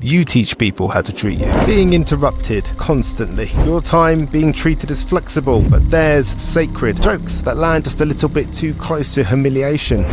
You teach people how to treat you. Being interrupted constantly. Your time being treated as flexible, but theirs sacred. Jokes that land just a little bit too close to humiliation.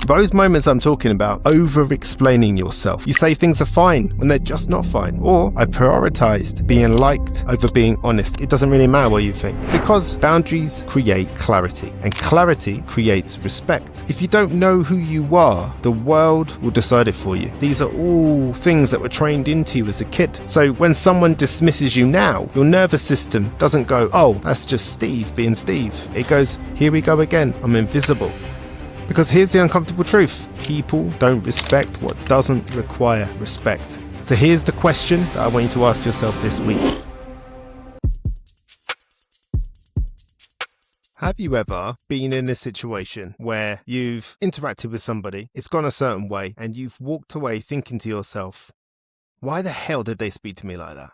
Those moments I'm talking about, over-explaining yourself. You say things are fine when they're just not fine. Or I prioritized being liked over being honest. It doesn't really matter what you think. Because boundaries create clarity, and clarity creates respect. If you don't know who you are, the world will decide it for you. These are all things that were trained into you as a kid. So when someone dismisses you now, your nervous system doesn't go, oh, that's just Steve being Steve. It goes, here we go again, I'm invisible. Because here's the uncomfortable truth. People don't respect what doesn't require respect. So here's the question that I want you to ask yourself this week. Have you ever been in a situation where you've interacted with somebody, it's gone a certain way, and you've walked away thinking to yourself, why the hell did they speak to me like that?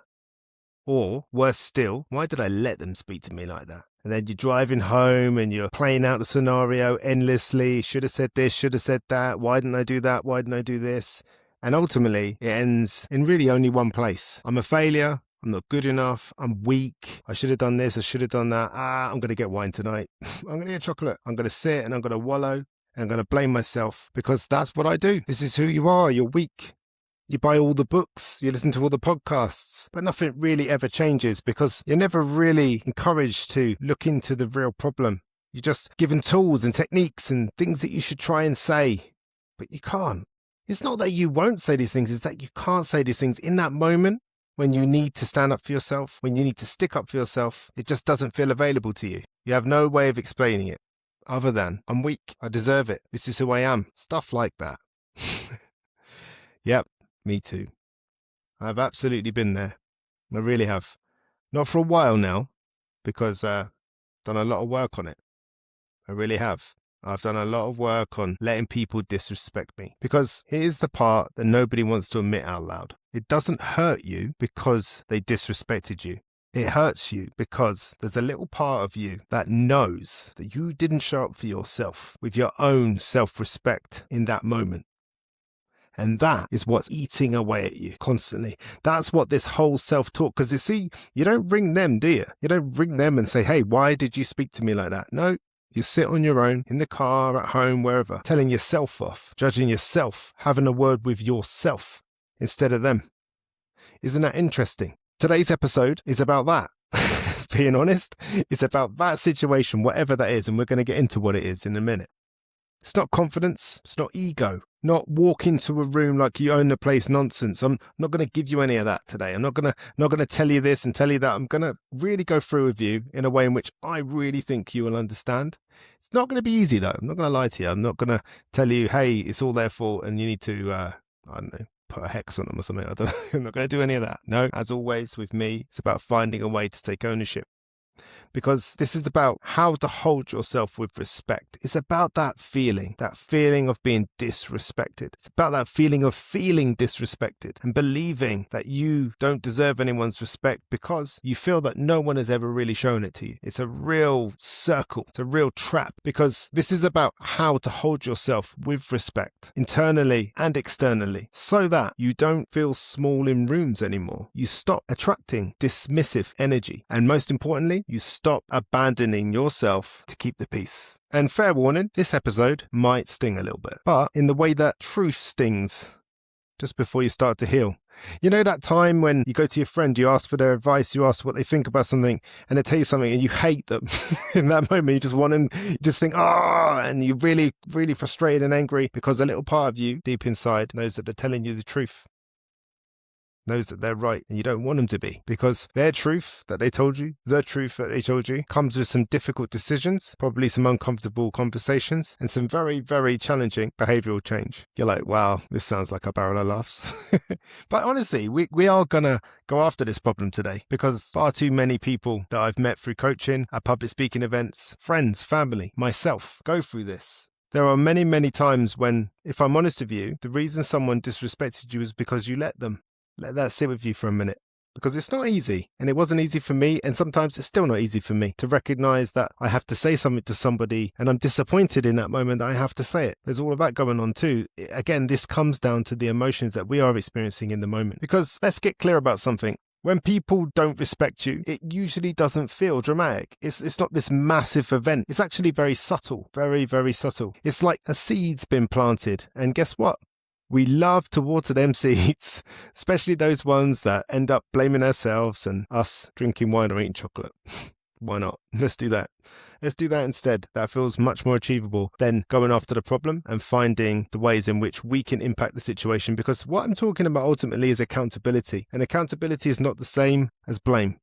Or, worse still, why did I let them speak to me like that? And then you're driving home and you're playing out the scenario endlessly. Should have said this, should have said that. Why didn't I do that? Why didn't I do this? And ultimately, it ends in really only one place. I'm a failure. I'm not good enough. I'm weak. I should have done this. I should have done that. I'm going to get wine tonight. I'm going to get chocolate. I'm going to sit and I'm going to wallow. And I'm going to blame myself because that's what I do. This is who you are. You're weak. You buy all the books, you listen to all the podcasts, but nothing really ever changes because you're never really encouraged to look into the real problem. You're just given tools and techniques and things that you should try and say, but you can't. It's not that you won't say these things, it's that you can't say these things in that moment when you need to stand up for yourself, when you need to stick up for yourself. It just doesn't feel available to you. You have no way of explaining it other than, I'm weak, I deserve it, this is who I am, stuff like that. Yep. Me too. I've absolutely been there. I really have. Not for a while now, because I've done a lot of work on it. I really have. I've done a lot of work on letting people disrespect me. Because here's the part that nobody wants to admit out loud. It doesn't hurt you because they disrespected you. It hurts you because there's a little part of you that knows that you didn't show up for yourself with your own self-respect in that moment. And that is what's eating away at you constantly. That's what this whole self-talk, because you see, you don't ring them, do you? You don't ring them and say, hey, why did you speak to me like that? No, you sit on your own, in the car, at home, wherever, telling yourself off, judging yourself, having a word with yourself instead of them. Isn't that interesting? Today's episode is about that. Being honest, it's about that situation, whatever that is, and we're going to get into what it is in a minute. It's not confidence, it's not ego, not walk into a room like you own the place nonsense. I'm not going to give you any of that today. I'm not going to tell you this and tell you that. I'm going to really go through with you in a way in which I really think you will understand. It's not going to be easy though. I'm not going to lie to you. I'm not going to tell you, hey, it's all their fault and you need to, I don't know, put a hex on them or something. I don't know. I'm not going to do any of that. No, as always with me, it's about finding a way to take ownership. Because this is about how to hold yourself with respect. It's about that feeling of being disrespected. It's about that feeling of feeling disrespected and believing that you don't deserve anyone's respect because you feel that no one has ever really shown it to you. It's a real circle. It's a real trap because this is about how to hold yourself with respect internally and externally so that you don't feel small in rooms anymore. You stop attracting dismissive energy. And most importantly, you stop abandoning yourself to keep the peace. And fair warning, this episode might sting a little bit, but in the way that truth stings just before you start to heal. You know that time when you go to your friend, you ask for their advice, you ask what they think about something, and they tell you something and you hate them. In that moment, you just want them, you just think, and you're really, really frustrated and angry because a little part of you deep inside knows that they're telling you the truth. Knows that they're right and you don't want them to be because their truth that they told you, the truth that they told you comes with some difficult decisions, probably some uncomfortable conversations and some very, very challenging behavioral change. You're like, wow, this sounds like a barrel of laughs. But honestly, we are going to go after this problem today because far too many people that I've met through coaching, at public speaking events, friends, family, myself, go through this. There are many, many times when, if I'm honest with you, the reason someone disrespected you is because you let them. Let that sit with you for a minute. because it's not easy, and it wasn't easy for me, and sometimes it's still not easy for me to recognize that I have to say something to somebody and I'm disappointed in that moment that I have to say it. There's all of that going on too. Again, this comes down to the emotions that we are experiencing in the moment, because let's get clear about something. When people don't respect you, it usually doesn't feel dramatic. It's not this massive event. It's actually very subtle, very, very subtle. It's like a seed's been planted, and guess what? We love to water them seeds, especially those ones that end up blaming ourselves and us drinking wine or eating chocolate. Why not? Let's do that. Let's do that instead. That feels much more achievable than going after the problem and finding the ways in which we can impact the situation. Because what I'm talking about ultimately is accountability. And accountability is not the same as blame.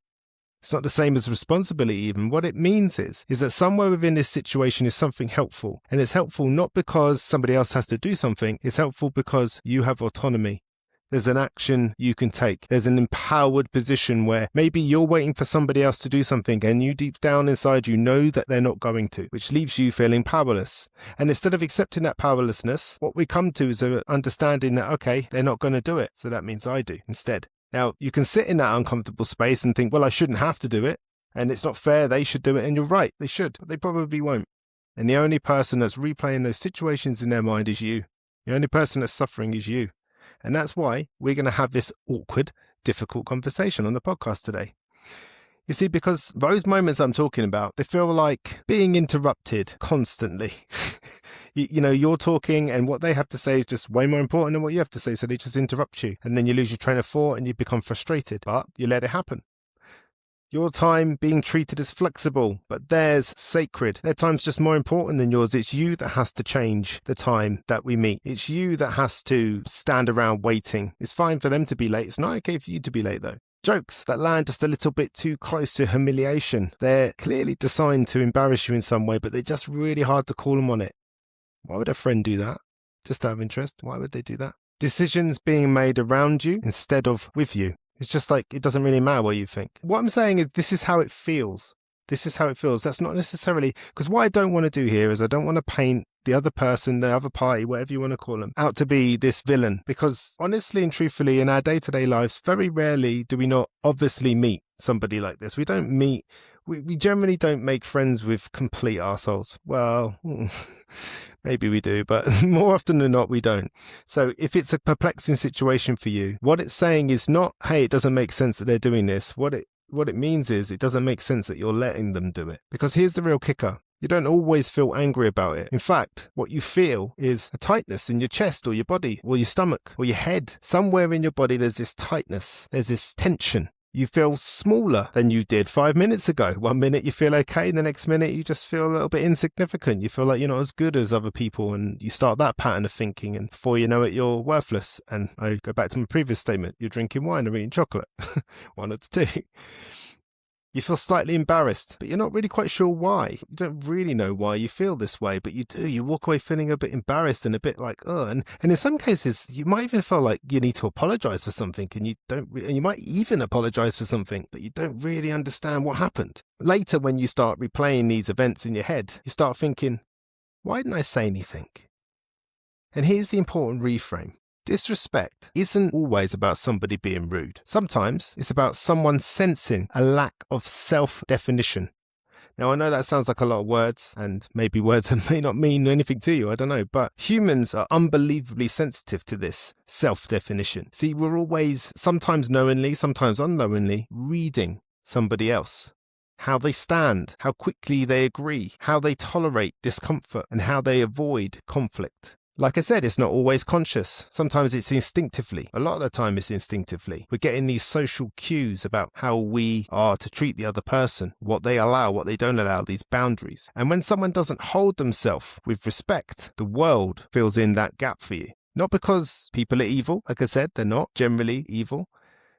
It's not the same as responsibility even. What it means is that somewhere within this situation is something helpful. And it's helpful not because somebody else has to do something. It's helpful because you have autonomy. There's an action you can take. There's an empowered position where maybe you're waiting for somebody else to do something and you deep down inside you know that they're not going to, which leaves you feeling powerless. And instead of accepting that powerlessness, what we come to is an understanding that, okay, they're not going to do it, so that means I do instead. Now, you can sit in that uncomfortable space and think, well, I shouldn't have to do it, and it's not fair, they should do it, and you're right, they should, but they probably won't. And the only person that's replaying those situations in their mind is you. The only person that's suffering is you. And that's why we're going to have this awkward, difficult conversation on the podcast today. You see, because those moments I'm talking about, they feel like being interrupted constantly. You know, you're talking and what they have to say is just way more important than what you have to say. So they just interrupt you and then you lose your train of thought and you become frustrated, but you let it happen. Your time being treated as flexible, but theirs sacred. Their time's just more important than yours. It's you that has to change the time that we meet. It's you that has to stand around waiting. It's fine for them to be late. It's not okay for you to be late though. Jokes that land just a little bit too close to humiliation. They're clearly designed to embarrass you in some way, but they're just really hard to call them on it. Why would a friend do that? Just out of interest, why would they do that? Decisions being made around you instead of with you. It's just like, it doesn't really matter what you think. What I'm saying is this is how it feels. This is how it feels. That's not necessarily, because what I don't want to do here is I don't want to paint the other person, the other party, whatever you want to call them, out to be this villain. Because honestly and truthfully, in our day-to-day lives, very rarely do we not obviously meet somebody like this. We generally don't make friends with complete arseholes. Well, maybe we do, but more often than not, we don't. So if it's a perplexing situation for you, what it's saying is not, hey, it doesn't make sense that they're doing this. What it means is it doesn't make sense that you're letting them do it. Because here's the real kicker. You don't always feel angry about it. In fact, what you feel is a tightness in your chest or your body or your stomach or your head. Somewhere in your body, there's this tightness. There's this tension. You feel smaller than you did 5 minutes ago. 1 minute you feel okay, the next minute you just feel a little bit insignificant. You feel like you're not as good as other people, and you start that pattern of thinking, and before you know it, you're worthless. And I go back to my previous statement, you're drinking wine or eating chocolate. One of the two. You feel slightly embarrassed, but you're not really quite sure why. You don't really know why you feel this way, but you do. You walk away feeling a bit embarrassed and a bit like, oh, and in some cases, you might even feel like you need to apologize for something, and you might even apologize for something, but you don't really understand what happened. Later, when you start replaying these events in your head, you start thinking, why didn't I say anything? And here's the important reframe. Disrespect isn't always about somebody being rude. Sometimes it's about someone sensing a lack of self-definition. Now, I know that sounds like a lot of words, and maybe words that may not mean anything to you, I don't know, but humans are unbelievably sensitive to this self-definition. See, we're always, sometimes knowingly, sometimes unknowingly, reading somebody else. How they stand, how quickly they agree, how they tolerate discomfort, and how they avoid conflict. Like I said, it's not always conscious. Sometimes it's instinctively. A lot of the time it's instinctively. We're getting these social cues about how we are to treat the other person, what they allow, what they don't allow, these boundaries. And when someone doesn't hold themselves with respect, the world fills in that gap for you. Not because people are evil. Like I said, they're not generally evil.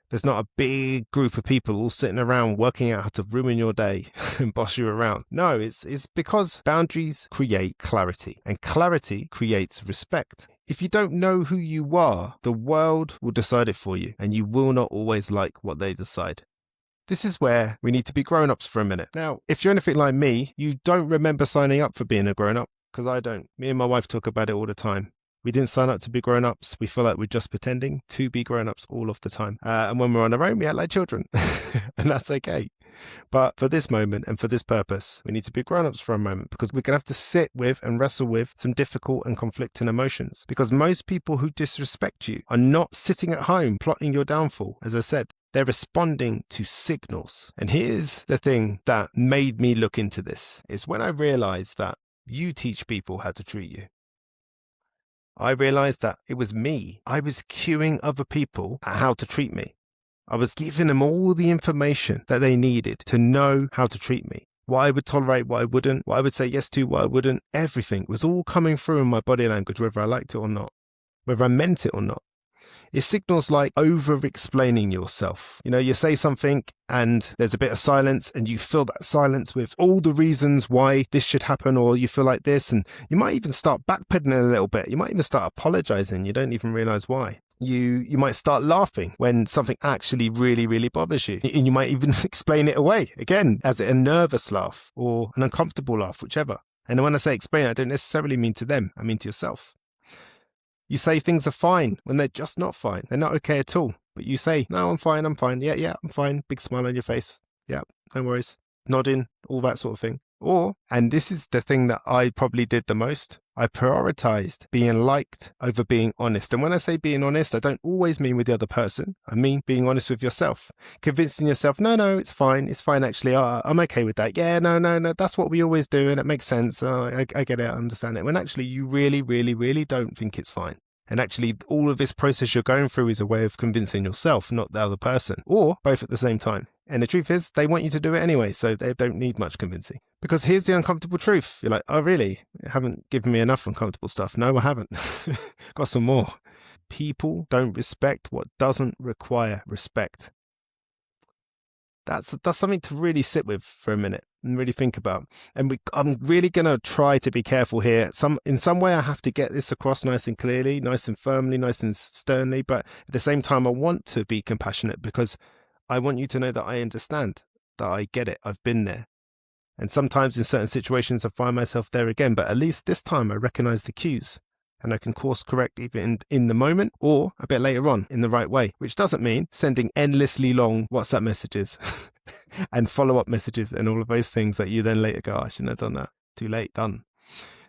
There's not a big group of people all sitting around working out how to ruin your day and boss you around. No, it's because boundaries create clarity, and clarity creates respect. If you don't know who you are, the world will decide it for you, and you will not always like what they decide. This is where we need to be grown-ups for a minute. Now, if you're anything like me, you don't remember signing up for being a grown-up, because I don't. Me and my wife talk about it all the time. We didn't sign up to be grown-ups. We feel like we're just pretending to be grown-ups all of the time. And when we're on our own, we act like children. And that's okay. But for this moment and for this purpose, we need to be grown-ups for a moment, because we're going to have to sit with and wrestle with some difficult and conflicting emotions. Because most people who disrespect you are not sitting at home plotting your downfall. As I said, they're responding to signals. And here's the thing that made me look into this, is when I realized that you teach people how to treat you. I realized that it was me. I was cueing other people at how to treat me. I was giving them all the information that they needed to know how to treat me. What I would tolerate, what I wouldn't, what I would say yes to, what I wouldn't. Everything was all coming through in my body language, whether I liked it or not, whether I meant it or not. It signals like over-explaining yourself. You know, you say something and there's a bit of silence, and you fill that silence with all the reasons why this should happen, or you feel like this, and you might even start backpedaling a little bit. You might even start apologizing. You don't even realize why. You might start laughing when something actually really, really bothers you. And you might even explain it away, again, as a nervous laugh or an uncomfortable laugh, whichever. And when I say explain, I don't necessarily mean to them. I mean to yourself. You say things are fine when they're just not fine. They're not okay at all. But you say, no, I'm fine. Yeah, I'm fine. Big smile on your face. Yeah, no worries. Nodding, all that sort of thing. Or, and this is the thing that I probably did the most, I prioritized being liked over being honest. And when I say being honest, I don't always mean with the other person. I mean being honest with yourself. Convincing yourself, no, it's fine actually. I'm okay with that. Yeah, no, that's what we always do, and it makes sense. I get it, I understand it. When actually you really, really, really don't think it's fine. And actually, all of this process you're going through is a way of convincing yourself, not the other person, or both at the same time. And the truth is, they want you to do it anyway, so they don't need much convincing. Because here's the uncomfortable truth. You're like, oh, really? You haven't given me enough uncomfortable stuff. No, I haven't. Got some more. People don't respect what doesn't require respect. That's something to really sit with for a minute and really think about. And I'm really going to try to be careful here. In some way, I have to get this across nice and clearly, nice and firmly, nice and sternly. But at the same time, I want to be compassionate, because I want you to know that I understand, that I get it. I've been there. And sometimes in certain situations, I find myself there again. But at least this time, I recognize the cues. And I can course correct even in the moment or a bit later on in the right way, which doesn't mean sending endlessly long WhatsApp messages and follow-up messages and all of those things that you then later go, I shouldn't have done that. Too late, done.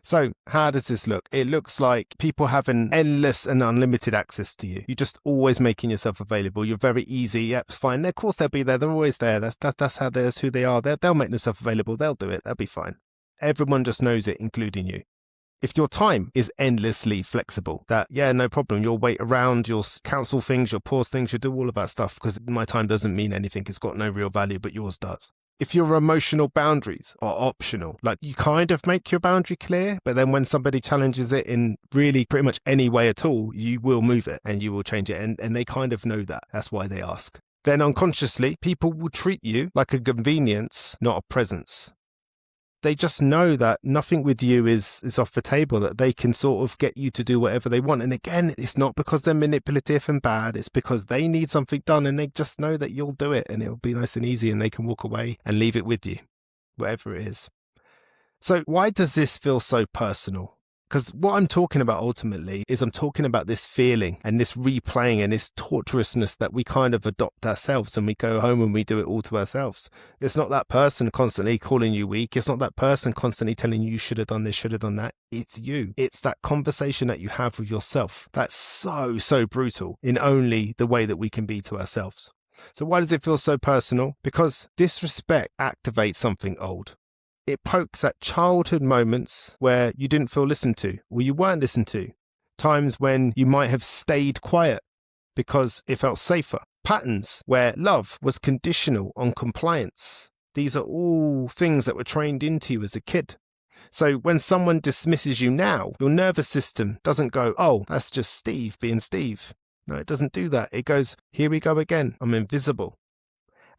So how does this look? It looks like people having endless and unlimited access to you. You're just always making yourself available. You're very easy. Yep, fine. Of course they'll be there. They're always there. That's who they are. They'll make themselves available. They'll do it. They'll be fine. Everyone just knows it, including you. If your time is endlessly flexible, that, yeah, no problem, you'll wait around, you'll cancel things, you'll pause things, you'll do all of that stuff, because my time doesn't mean anything. It's got no real value, but yours does. If your emotional boundaries are optional, like you kind of make your boundary clear, but then when somebody challenges it in really pretty much any way at all, you will move it and you will change it. And they kind of know that. That's why they ask. Then unconsciously, people will treat you like a convenience, not a presence. They just know that nothing with you is off the table, that they can sort of get you to do whatever they want. And again, it's not because they're manipulative and bad. It's because they need something done and they just know that you'll do it and it'll be nice and easy and they can walk away and leave it with you, whatever it is. So why does this feel so personal? Because what I'm talking about ultimately is I'm talking about this feeling and this replaying and this torturousness that we kind of adopt ourselves, and we go home and we do it all to ourselves. It's not that person constantly calling you weak. It's not that person constantly telling you should have done this, should have done that. It's you. It's that conversation that you have with yourself. That's so brutal in only the way that we can be to ourselves. So why does it feel so personal? Because disrespect activates something old. It pokes at childhood moments where you didn't feel listened to, or you weren't listened to. Times when you might have stayed quiet because it felt safer. Patterns where love was conditional on compliance. These are all things that were trained into you as a kid. So when someone dismisses you now, your nervous system doesn't go, oh, that's just Steve being Steve. No, it doesn't do that. It goes, here we go again. I'm invisible.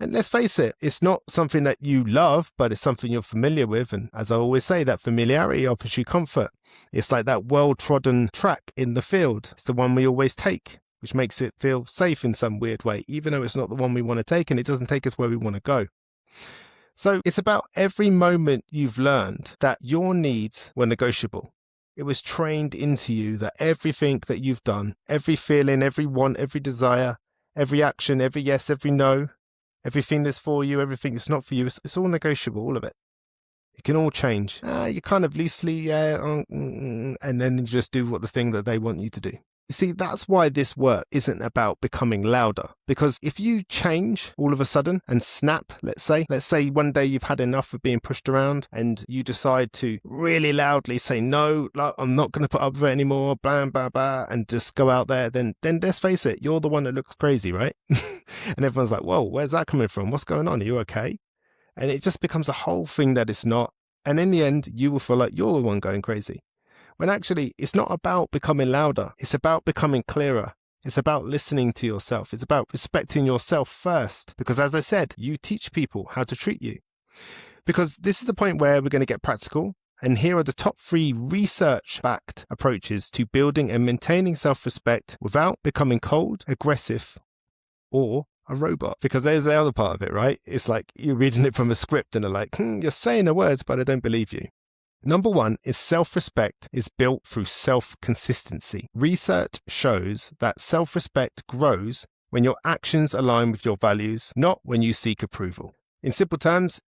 And let's face it, it's not something that you love, but it's something you're familiar with. And as I always say, that familiarity offers you comfort. It's like that well-trodden track in the field. It's the one we always take, which makes it feel safe in some weird way, even though it's not the one we want to take and it doesn't take us where we want to go. So it's about every moment you've learned that your needs were negotiable. It was trained into you that everything that you've done, every feeling, every want, every desire, every action, every yes, every no, everything that's for you, everything that's not for you, it's all negotiable, all of it. It can all change. You kind of loosely, and then you just do what the thing that they want you to do. You see, that's why this work isn't about becoming louder. Because if you change all of a sudden and snap, let's say one day you've had enough of being pushed around and you decide to really loudly say, no, I'm not going to put up with it anymore, blah, blah, blah, and just go out there, then let's face it, you're the one that looks crazy, right? And everyone's like, whoa, where's that coming from? What's going on? Are you okay? And it just becomes a whole thing that it's not. And in the end, you will feel like you're the one going crazy. When actually, it's not about becoming louder. It's about becoming clearer. It's about listening to yourself. It's about respecting yourself first. Because as I said, you teach people how to treat you. Because this is the point where we're going to get practical. And here are the top 3 research-backed approaches to building and maintaining self-respect without becoming cold, aggressive, or a robot. Because there's the other part of it, right? It's like you're reading it from a script and they're like, you're saying the words, but I don't believe you. Number 1 is self-respect is built through self-consistency. Research shows that self-respect grows when your actions align with your values, not when you seek approval. In simple terms,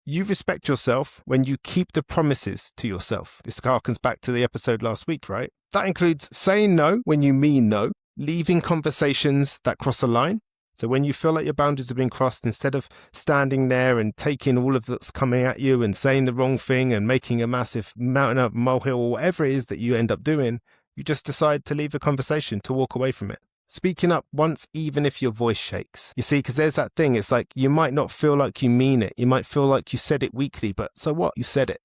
you respect yourself when you keep the promises to yourself. This harkens back to the episode last week, right? That includes saying no when you mean no, leaving conversations that cross a line. So when you feel like your boundaries have been crossed, instead of standing there and taking all of that's coming at you and saying the wrong thing and making a massive mountain up molehill or whatever it is that you end up doing, you just decide to leave a conversation, to walk away from it. Speaking up once, even if your voice shakes. You see, because there's that thing, it's like you might not feel like you mean it. You might feel like you said it weakly, but so what? You said it.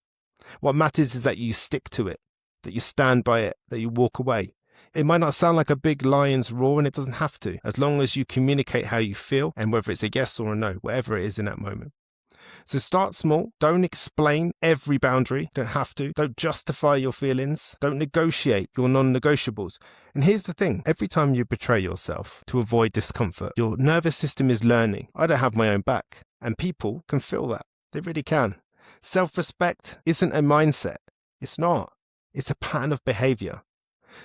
What matters is that you stick to it, that you stand by it, that you walk away. It might not sound like a big lion's roar, and it doesn't have to, as long as you communicate how you feel and whether it's a yes or a no, whatever it is in that moment. So start small. Don't explain every boundary. Don't have to. Don't justify your feelings. Don't negotiate your non-negotiables. And here's the thing. Every time you betray yourself to avoid discomfort, your nervous system is learning. I don't have my own back. And people can feel that. They really can. Self-respect isn't a mindset. It's not. It's a pattern of behavior.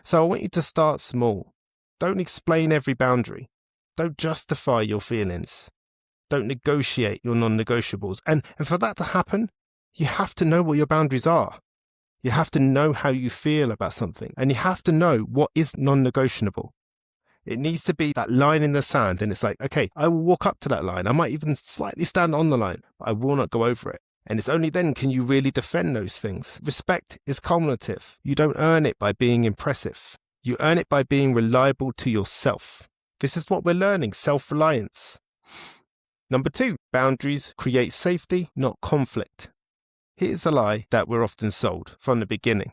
So I want you to start small. Don't explain every boundary. Don't justify your feelings. Don't negotiate your non-negotiables. And for that to happen, you have to know what your boundaries are. You have to know how you feel about something. And you have to know what is non-negotiable. It needs to be that line in the sand. And it's like, okay, I will walk up to that line. I might even slightly stand on the line, but I will not go over it. And it's only then can you really defend those things. Respect is cumulative. You don't earn it by being impressive. You earn it by being reliable to yourself. This is what we're learning, self-reliance. Number 2, boundaries create safety, not conflict. Here's a lie that we're often sold from the beginning.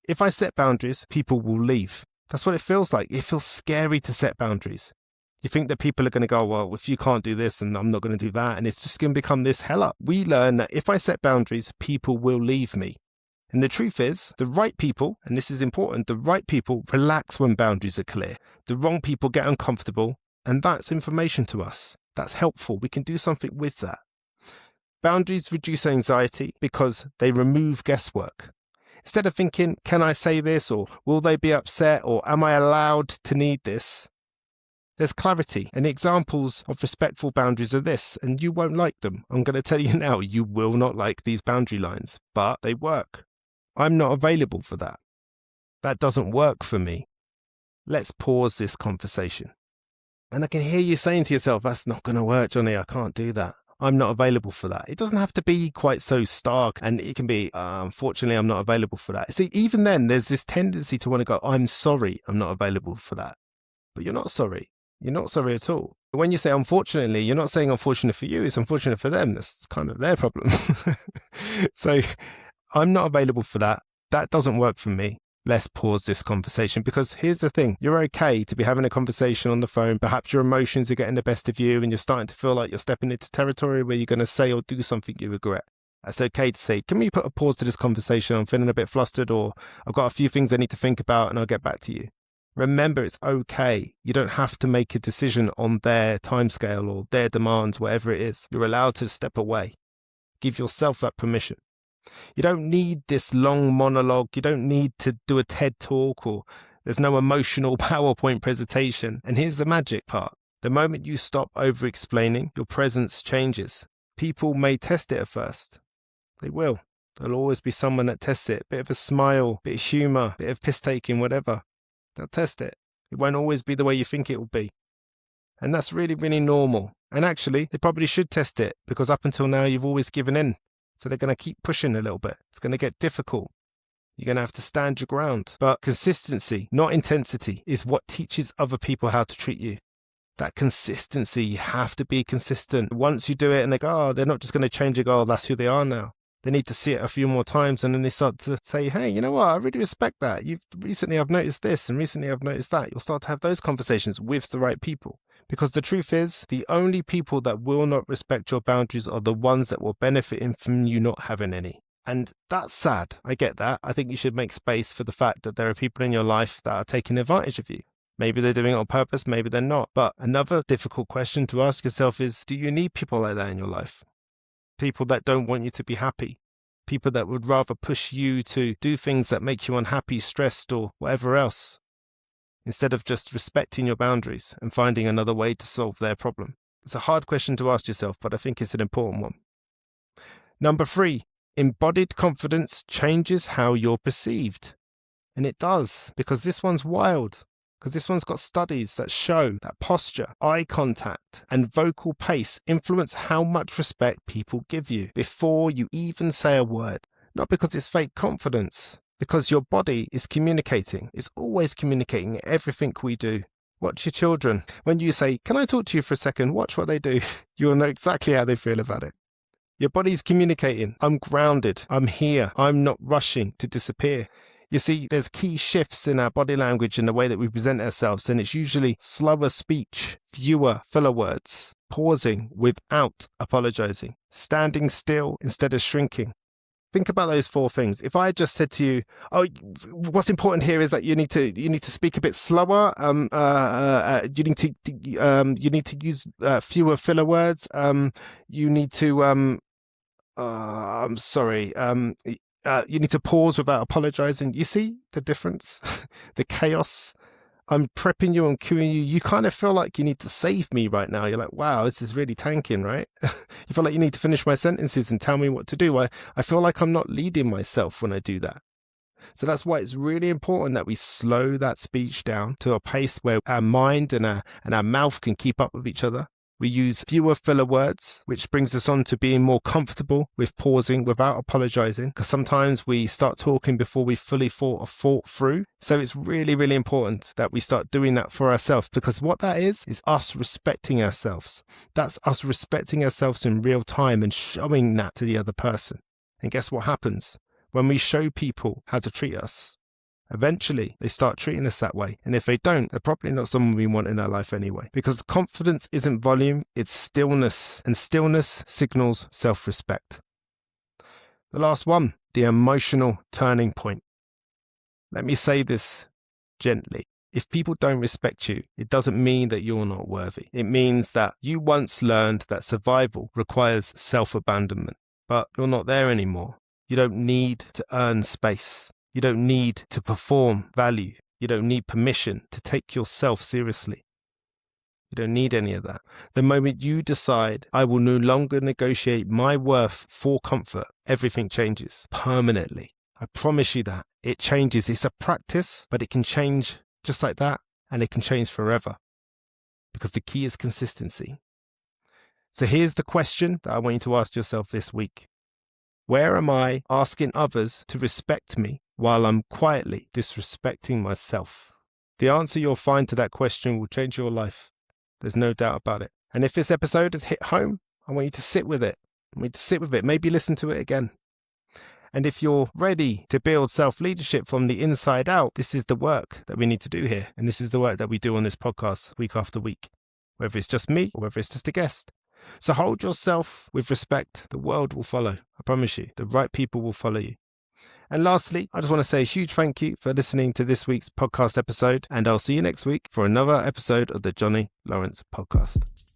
If I set boundaries, people will leave. That's what it feels like. It feels scary to set boundaries. You think that people are going to go, well, if you can't do this, and I'm not going to do that, and it's just going to become this hell up. We learn that if I set boundaries, people will leave me. And the truth is, the right people, and this is important, the right people relax when boundaries are clear. The wrong people get uncomfortable, and that's information to us. That's helpful. We can do something with that. Boundaries reduce anxiety because they remove guesswork. Instead of thinking, can I say this, or will they be upset, or am I allowed to need this? There's clarity, and examples of respectful boundaries are this, and you won't like them. I'm going to tell you now, you will not like these boundary lines, but they work. I'm not available for that. That doesn't work for me. Let's pause this conversation. And I can hear you saying to yourself, that's not going to work, Johnny, I can't do that. I'm not available for that. It doesn't have to be quite so stark, and it can be, unfortunately, I'm not available for that. See, even then, there's this tendency to want to go, I'm sorry, I'm not available for that. But you're not sorry. You're not sorry at all. When you say unfortunately, you're not saying unfortunate for you, it's unfortunate for them. That's kind of their problem. So I'm not available for that. That doesn't work for me. Let's pause this conversation, because here's the thing. You're okay to be having a conversation on the phone. Perhaps your emotions are getting the best of you and you're starting to feel like you're stepping into territory where you're going to say or do something you regret. That's okay to say, can we put a pause to this conversation? I'm feeling a bit flustered, or I've got a few things I need to think about and I'll get back to you. Remember, it's okay. You don't have to make a decision on their timescale or their demands, whatever it is. You're allowed to step away. Give yourself that permission. You don't need this long monologue. You don't need to do a TED talk, or there's no emotional PowerPoint presentation. And here's the magic part. The moment you stop over-explaining, your presence changes. People may test it at first. They will. There'll always be someone that tests it. Bit of a smile, bit of humour, bit of piss-taking, whatever. They'll test it. It won't always be the way you think it will be. And that's really, really normal. And actually, they probably should test it, because up until now, you've always given in. So they're going to keep pushing a little bit. It's going to get difficult. You're going to have to stand your ground. But consistency, not intensity, is what teaches other people how to treat you. That consistency, you have to be consistent. Once you do it and they go, oh, they're not just going to change, oh, that's who they are now. They need to see it a few more times, and then they start to say, hey, you know what, I really respect that. Recently I've noticed this, and recently I've noticed that. You'll start to have those conversations with the right people. Because the truth is, the only people that will not respect your boundaries are the ones that will benefit from you not having any. And that's sad. I get that. I think you should make space for the fact that there are people in your life that are taking advantage of you. Maybe they're doing it on purpose, maybe they're not. But another difficult question to ask yourself is, do you need people like that in your life? People that don't want you to be happy. People that would rather push you to do things that make you unhappy, stressed, or whatever else, instead of just respecting your boundaries and finding another way to solve their problem. It's a hard question to ask yourself, but I think it's an important one. Number 3, embodied confidence changes how you're perceived. And it does, because this one's wild. Because this one's got studies that show that posture, eye contact, and vocal pace influence how much respect people give you before you even say a word. Not because it's fake confidence, because your body is communicating. It's always communicating everything we do. Watch your children. When you say, can I talk to you for a second? Watch what they do. You'll know exactly how they feel about it. Your body's communicating. I'm grounded. I'm here. I'm not rushing to disappear. You see, there's key shifts in our body language and the way that we present ourselves, and it's usually slower speech, fewer filler words, pausing without apologizing, standing still instead of shrinking. Think about those 4 things. If I just said to you, oh, what's important here is that you need to speak a bit slower. You need to use fewer filler words. You need to you need to pause without apologizing. You see the difference? The chaos. I'm prepping you, I'm cueing you. You kind of feel like you need to save me right now. You're like, wow, this is really tanking, right? You feel like you need to finish my sentences and tell me what to do. I feel like I'm not leading myself when I do that. So that's why it's really important that we slow that speech down to a pace where our mind and our mouth can keep up with each other. We use fewer filler words, which brings us on to being more comfortable with pausing without apologizing, because sometimes we start talking before we fully thought through. So it's really, really important that we start doing that for ourselves, because what that is us respecting ourselves. That's us respecting ourselves in real time and showing that to the other person. And guess what happens? When we show people how to treat us, eventually they start treating us that way. And if they don't, they're probably not someone we want in our life anyway. Because confidence isn't volume, it's stillness. And stillness signals self-respect. The last one, the emotional turning point. Let me say this gently. If people don't respect you, it doesn't mean that you're not worthy. It means that you once learned that survival requires self-abandonment, but you're not there anymore. You don't need to earn space. You don't need to perform value. You don't need permission to take yourself seriously. You don't need any of that. The moment you decide, I will no longer negotiate my worth for comfort, everything changes permanently. I promise you that. It changes. It's a practice, but it can change just like that, and it can change forever. Because the key is consistency. So here's the question that I want you to ask yourself this week. Where am I asking others to respect me while I'm quietly disrespecting myself? The answer you'll find to that question will change your life. There's no doubt about it. And if this episode has hit home, I want you to sit with it. Maybe listen to it again. And if you're ready to build self-leadership from the inside out, this is the work that we need to do here. And this is the work that we do on this podcast week after week, whether it's just me or whether it's just a guest. So hold yourself with respect. The world will follow. I promise you, the right people will follow you. And lastly, I just want to say a huge thank you for listening to this week's podcast episode. And I'll see you next week for another episode of the Johnny Lawrence Podcast.